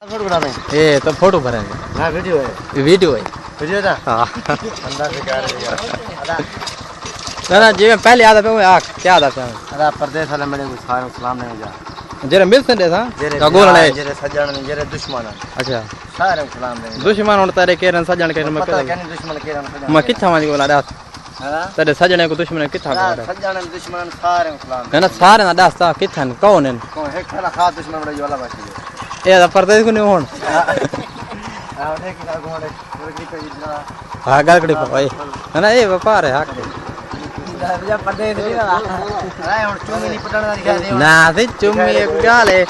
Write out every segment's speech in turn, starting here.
Photo बना रहे हैं। ये तो फोटो भरेंगे। हाँ वीडियो है। वीडियो है। वीडियो था। हाँ। अंदर से क्या रहेगा? ना जी मैं पहले आधा पे हूँ आख क्या आधा पे हूँ। अरे परदेश वाले मेरे को सारे सलाम नहीं जा। जरा मिल सकते था। जेरे गोल नहीं। जेरे सज्जन जेरे दुश्मन। अच्छा। सारे सलाम नहीं। दुश्मन उन तारे केरन सज्जन के मैं पता क्या नहीं दुश्मन के रन। मैं कितना मांझ बोला डास। हाँ। तारे सज्जन को दुश्मन कितना बोला। सज्जन दुश्मन सारे सलाम। है ना सारे ना डास था कितना कौन है। कौन है खाना खा दुश्मन बड़ा वाला बाकी है। ये तो परदेश को नहीं होन। हाँ देख ना घोड़े मुर्गी पे इतना। हाँ गलकड़ी भाई। है ना ये व्यापार है हाँ। या परदेश नहीं ना। अरे और चुम्मी नहीं पटाना दिखा दे। ना भी चुम्मी एक गाल है।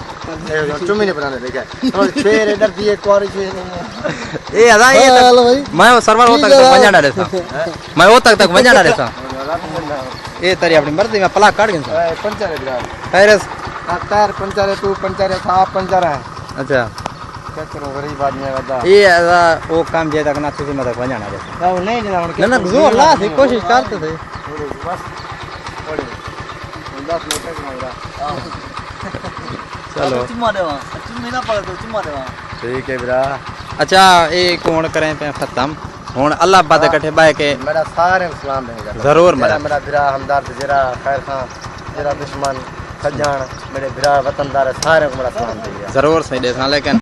चुम्मी नहीं पटाना दिखा। और छेर इधर दिए क्वारी छेर नहीं है। ये अदा ये मैं सर्वर होता तक बंजा डाले था। मैं वो तक बंजा डाले था। ये तारी अपनी मर्जी में पलाक काट गया। पंचर है बिरार। टायरस। टायर पंचर है तू पंचर है साहब पंचर है। अच्छा। क्या करूं गरीब आदमी है बता। ये अदा वो काम जे तक ना तुझे मत बंजा डाले था। ना नहीं जना ना जोर ला थी कोशिश करते थे। बस थोड़ी 10 मिनट तक मांगा। चलो चुम्मा देवा चुम्मी ना पड़े तो चुम्मा देवा। ठीक है बिरा। अच्छा ये कौन करें पे खत्म हुन अल्लाह बात इकट्ठे बाय के मेरा सारे सलाम देगा जरूर मेरा बिरा हमदर्द जरा खैर खां जरा दुश्मन सज्जन मेरे बिरा वतनदार सारे को मेरा सलाम देगा जरूर सही दे लेकिन